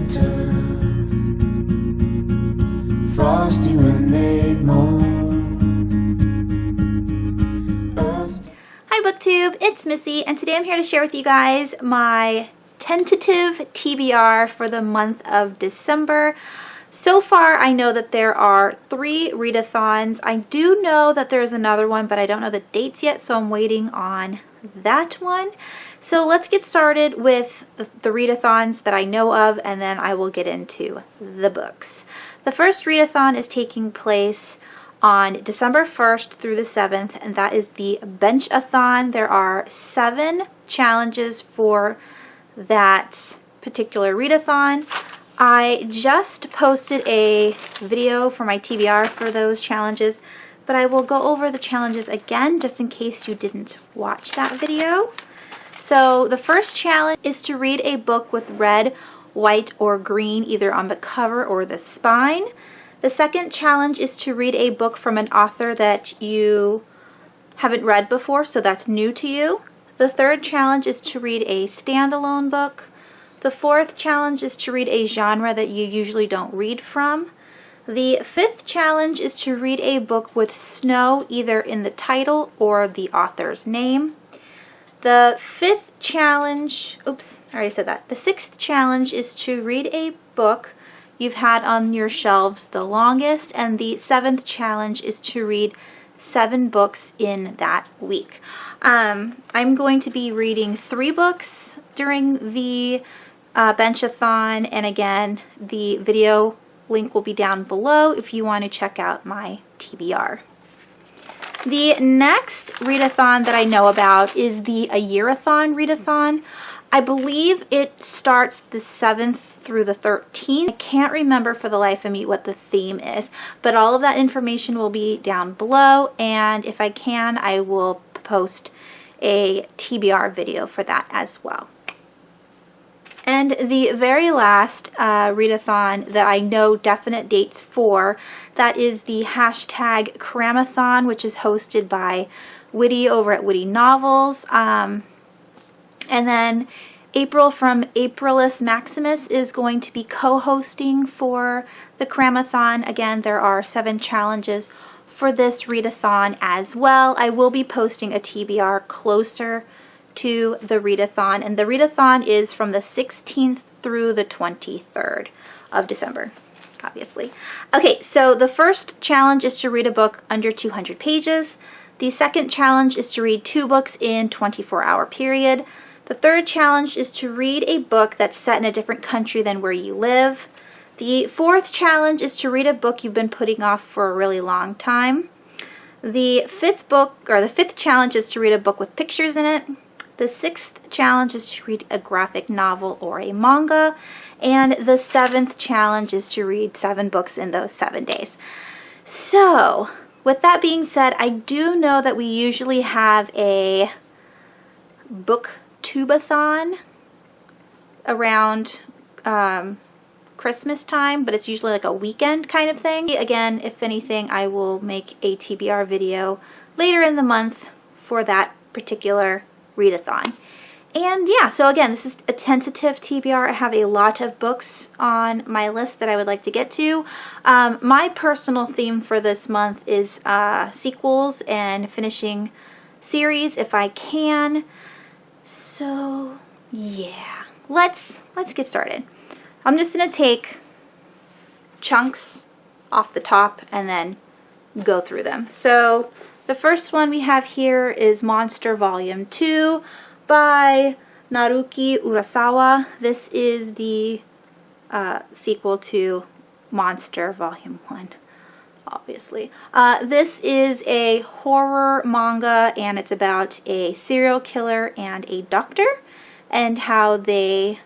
winter, frosty when they moan. Hi BookTube, it's Missy, and today I'm here to share with you guys my tentative TBR for the month of December. So far, I know that there are 3 readathons. I do know that there's another one, but I don't know the dates yet, so I'm waiting on that one. So let's get started with the readathons that I know of, and then I will get into the books. The first readathon is taking place on December 1st through the 7th, and that is the Benchathon. There are 7 challenges for that particular readathon. I just posted a video for my TBR for those challenges, but I will go over the challenges again just in case you didn't watch that video. So the first challenge is to read a book with red, white, or green either on the cover or the spine. The second challenge is to read a book from an author that you haven't read before, so that's new to you. The third challenge is to read a standalone book. The fourth challenge is to read a genre that you usually don't read from. The fifth challenge is to read a book with snow either in the title or the author's name. The fifth challenge, oops, I already said that. The sixth challenge is to read a book you've had on your shelves the longest, and the seventh challenge is to read 7 books in that week. I'm going to be reading 3 books during the Benchathon, and again, the video link will be down below if you want to check out my TBR. The next readathon that I know about is the A Yearathon readathon. I believe it starts the 7th through the 13th. I can't remember for the life of me what the theme is, but all of that information will be down below, and if I can, I will post a TBR video for that as well. And the very last readathon that I know definite dates for, that is the hashtag Cramathon, which is hosted by Witty over at Witty Novels. And then April from Aprilis Maximus is going to be co-hosting for the Cramathon. Again, there are 7 challenges for this readathon as well. I will be posting a TBR closer to the readathon, and the readathon is from the 16th through the 23rd of December, obviously. Okay, so the first challenge is to read a book under 200 pages. The second challenge is to read 2 books in 24-hour period. The third challenge is to read a book that's set in a different country than where you live. The fourth challenge is to read a book you've been putting off for a really long time. The fifth challenge is to read a book with pictures in it. The 6th challenge is to read a graphic novel or a manga. And the 7th challenge is to read 7 books in those 7 days. So, with that being said, I do know that we usually have a booktubeathon around Christmas time, but it's usually like a weekend kind of thing. Again, if anything, I will make a TBR video later in the month for that particular readathon. And yeah, so again, this is a tentative TBR. I have a lot of books on my list that I would like to get to. My personal theme for this month is sequels and finishing series if I can. So yeah, let's get started. I'm just gonna take chunks off the top and then go through them. So the first one we have here is Monster Volume 2 by Naruki Urasawa. This is the sequel to Monster Volume 1, obviously. This is a horror manga, and it's about a serial killer and a doctor and how they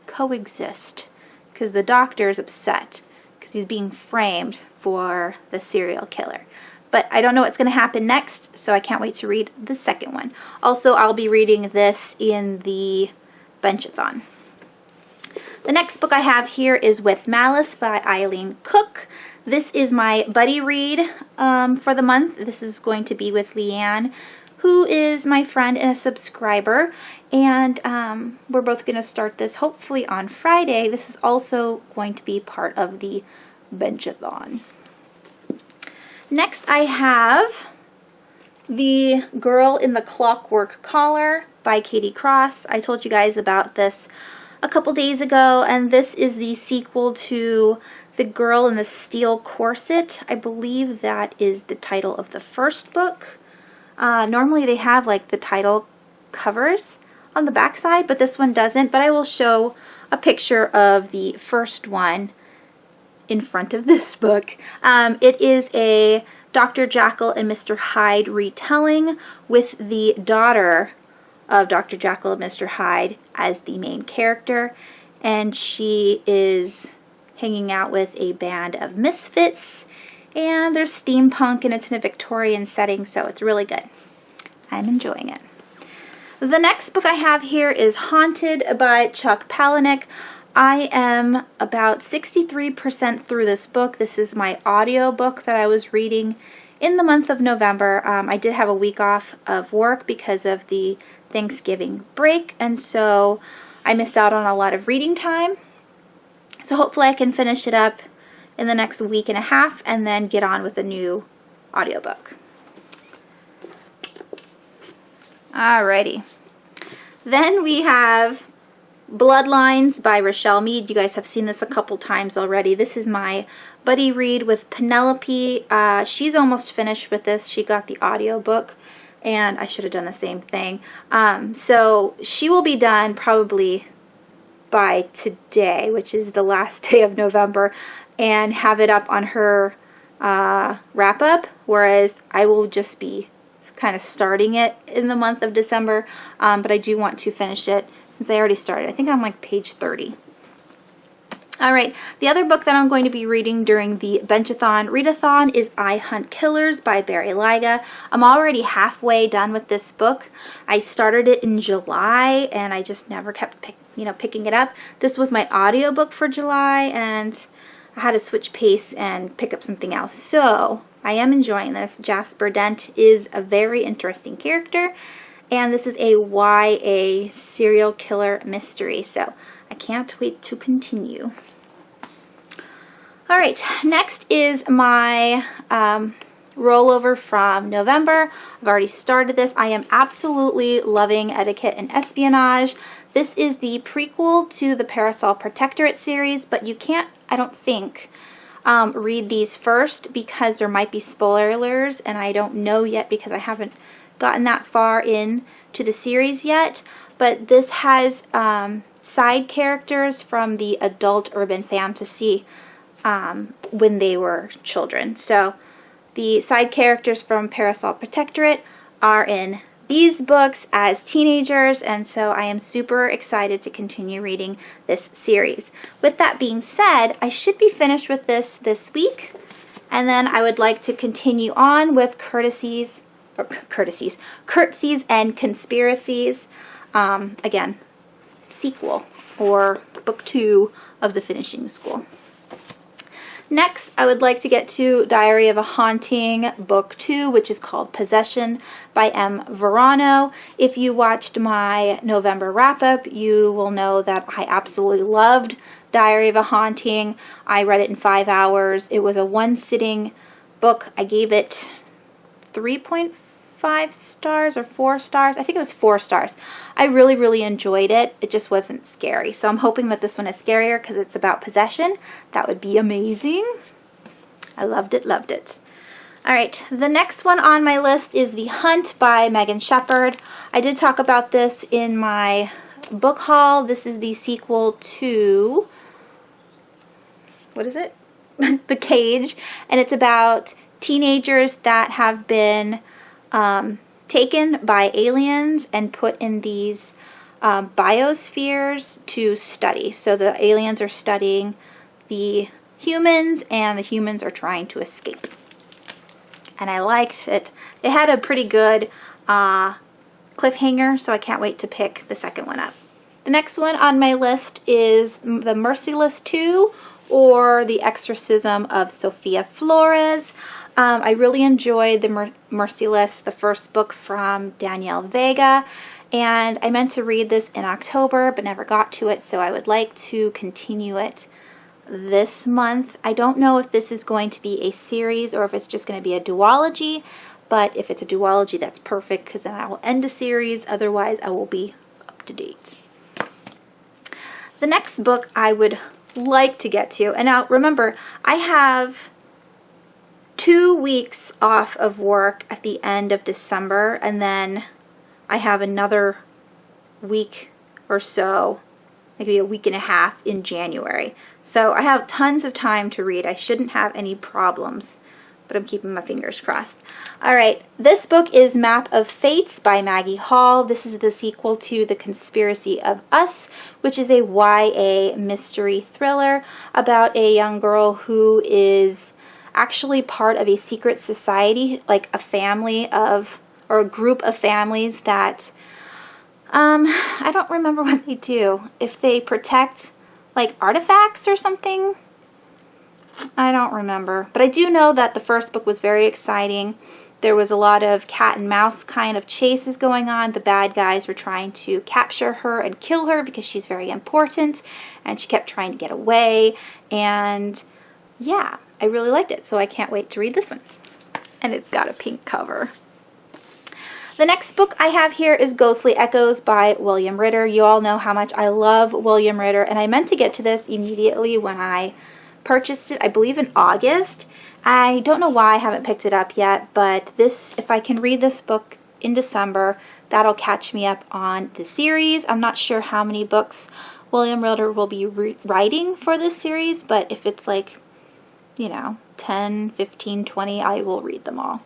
coexist, because the doctor is upset because he's being framed for the serial killer. But I don't know what's going to happen next, so I can't wait to read the second one. Also, I'll be reading this in the Benchathon. The next book I have here is With Malice by Eileen Cook. This is my buddy read for the month. This is going to be with Leanne, who is my friend and a subscriber, and we're both going to start this hopefully on Friday. This is also going to be part of the Benchathon. Next I have The Girl in the Clockwork Collar by Katie Cross. I told you guys about this a couple days ago, and this is the sequel to The Girl in the Steel Corset. I believe that is the title of the first book. Normally they have like the title covers on the back side, but this one doesn't. But I will show a picture of the first one in front of this book. It is a Dr. Jekyll and Mr. Hyde retelling with the daughter of Dr. Jekyll and Mr. Hyde as the main character, and she is hanging out with a band of misfits, and there's steampunk and it's in a Victorian setting, so it's really good. I'm enjoying it. The next book I have here is Haunted by Chuck Palahniuk. I am about 63% through this book. This is my audio book that I was reading in the month of November. I did have a week off of work because of the Thanksgiving break, and so I missed out on a lot of reading time. So hopefully I can finish it up in the next week and a half and then get on with a new audiobook. Alrighty. Then we have Bloodlines by Rochelle Mead. You guys have seen this a couple times already. This is my buddy read with Penelope. She's almost finished with this. She got the audiobook, and I should have done the same thing. So she will be done probably by today, which is the last day of November, and have it up on her wrap-up, whereas I will just be kind of starting it in the month of December, but I do want to finish it since I already started. I think I'm like page 30. Alright, the other book that I'm going to be reading during the Benchathon readathon is I Hunt Killers by Barry Lyga. I'm already halfway done with this book. I started it in July and I just never kept picking it up. This was my audiobook for July and I had to switch pace and pick up something else. So I am enjoying this. Jasper Dent is a very interesting character, and this is a YA serial killer mystery, so I can't wait to continue. Alright, next is my rollover from November. I've already started this. I am absolutely loving Etiquette and Espionage. This is the prequel to the Parasol Protectorate series, but you can't, I don't think, read these first because there might be spoilers, and I don't know yet because I haven't gotten that far in to the series yet. But this has side characters from the adult urban fantasy when they were children. So the side characters from Parasol Protectorate are in these books as teenagers, and so I am super excited to continue reading this series. With that being said, I should be finished with this week, and then I would like to continue on with Curtsies and Conspiracies. Again, sequel or book 2 of the Finishing School. Next, I would like to get to Diary of a Haunting, Book 2, which is called Possession by M. Verano. If you watched my November wrap-up, you will know that I absolutely loved Diary of a Haunting. I read it in 5 hours. It was a one-sitting book. I gave it 3.5 stars or 4 stars. I think it was 4 stars. I really, really enjoyed it. It just wasn't scary. So I'm hoping that this one is scarier because it's about possession. That would be amazing. I loved it, loved it. Alright, the next one on my list is The Hunt by Megan Shepherd. I did talk about this in my book haul. This is the sequel to, what is it? The Cage. And it's about teenagers that have been taken by aliens and put in these biospheres to study. So the aliens are studying the humans and the humans are trying to escape. And I liked it. It had a pretty good cliffhanger, so I can't wait to pick the second one up. The next one on my list is The Merciless 2, or The Exorcism of Sophia Flores. I really enjoyed The Merciless, the first book from Danielle Vega, and I meant to read this in October but never got to it, so I would like to continue it this month. I don't know if this is going to be a series or if it's just going to be a duology, but if it's a duology, that's perfect because then I will end a series. Otherwise, I will be up to date. The next book I would like to get to, and now remember, I have 2 weeks off of work at the end of December, and then I have another week or so, maybe a week and a half in January. So I have tons of time to read. I shouldn't have any problems, but I'm keeping my fingers crossed. All right, this book is Map of Fates by Maggie Hall. This is the sequel to The Conspiracy of Us, which is a YA mystery thriller about a young girl who is actually part of a secret society, like a family of, or a group of families that, I don't remember what they do. If they protect like artifacts or something, I don't remember. But I do know that the first book was very exciting. There was a lot of cat and mouse kind of chases going on. The bad guys were trying to capture her and kill her because she's very important, and she kept trying to get away. And yeah, I really liked it, so I can't wait to read this one. And it's got a pink cover. The next book I have here is Ghostly Echoes by William Ritter. You all know how much I love William Ritter, and I meant to get to this immediately when I purchased it, I believe in August. I don't know why I haven't picked it up yet, but this, if I can read this book in December, that'll catch me up on the series. I'm not sure how many books William Ritter will be writing for this series, but if it's like, you know, 10, 15, 20, I will read them all.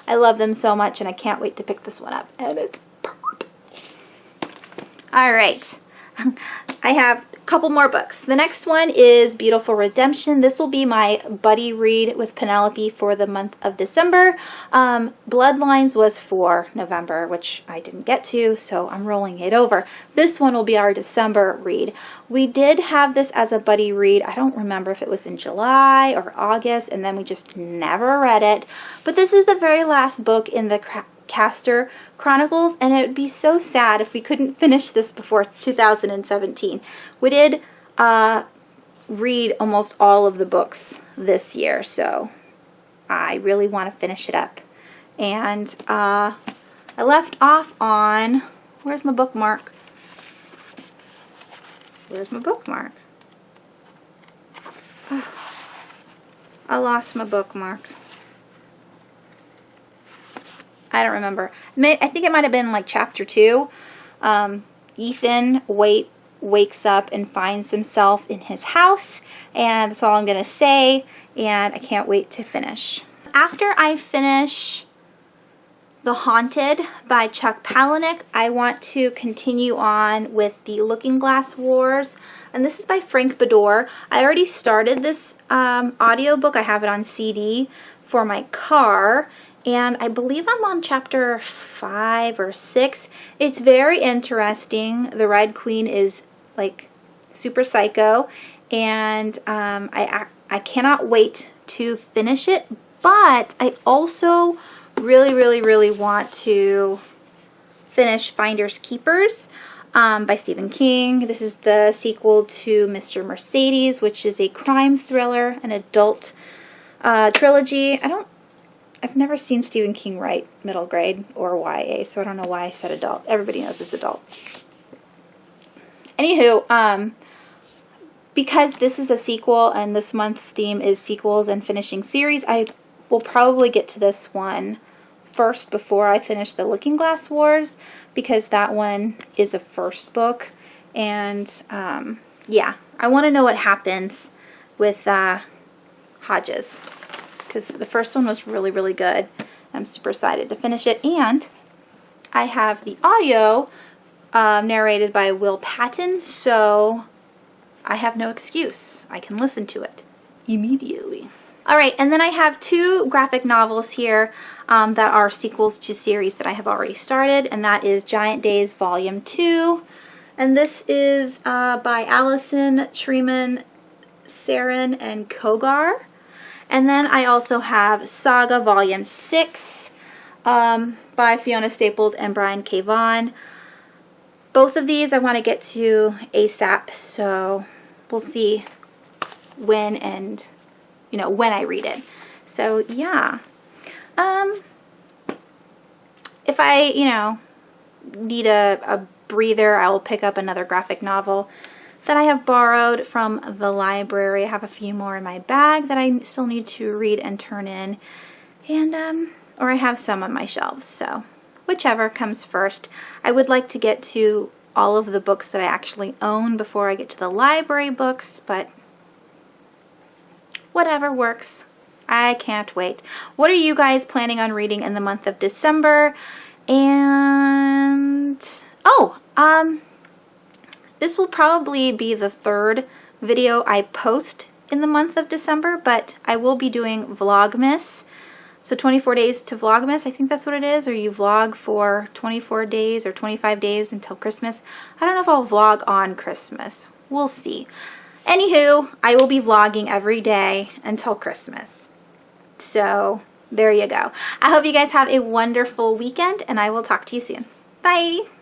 I love them so much, and I can't wait to pick this one up, and it's perfect. All right. I have a couple more books. The next one is Beautiful Redemption. This will be my buddy read with Penelope for the month of December. Bloodlines was for November, which I didn't get to, so I'm rolling it over. This one will be our December read. We did have this as a buddy read. I don't remember if it was in July or August, and then we just never read it. But this is the very last book in the Castor Chronicles, and it would be so sad if we couldn't finish this before 2017. We did read almost all of the books this year, so I really want to finish it up. And I left off on, where's my bookmark? Where's my bookmark? I lost my bookmark. I don't remember. I think it might have been like chapter 2. Ethan wakes up and finds himself in his house, and that's all I'm going to say, and I can't wait to finish. After I finish The Haunted by Chuck Palahniuk, I want to continue on with the Looking Glass Wars, and this is by Frank Bador. I already started this audiobook. I have it on CD for my car, and I believe I'm on chapter 5 or 6. It's very interesting. The Red Queen is like super psycho, and I cannot wait to finish it, but I also really want to finish Finders Keepers by Stephen King. This is the sequel to Mr. Mercedes, which is a crime thriller, an adult trilogy. I've never seen Stephen King write middle grade or YA, so I don't know why I said adult. Everybody knows it's adult. Anywho, because this is a sequel and this month's theme is sequels and finishing series, I will probably get to this one first before I finish the Looking Glass Wars, because that one is a first book. And yeah, I want to know what happens with Hodges, because the first one was really good. I'm super excited to finish it, and I have the audio narrated by Will Patton, so I have no excuse. I can listen to it immediately. Alright, and then I have 2 graphic novels here that are sequels to series that I have already started, and that is Giant Days Volume 2, and this is by Allison Treman, Sarin, and Kogar. And then I also have Saga Volume 6 by Fiona Staples and Brian K. Vaughan. Both of these I want to get to ASAP, so we'll see when and, you know, when I read it. So, yeah. If I, you know, need a breather, I will pick up another graphic novel that I have borrowed from the library. I have a few more in my bag that I still need to read and turn in. And, or I have some on my shelves, so whichever comes first. I would like to get to all of the books that I actually own before I get to the library books, but whatever works. I can't wait. What are you guys planning on reading in the month of December? And, this will probably be the third video I post in the month of December, but I will be doing Vlogmas. So 24 days to Vlogmas, I think that's what it is, or you vlog for 24 days or 25 days until Christmas. I don't know if I'll vlog on Christmas. We'll see. Anywho, I will be vlogging every day until Christmas. So there you go. I hope you guys have a wonderful weekend, and I will talk to you soon. Bye!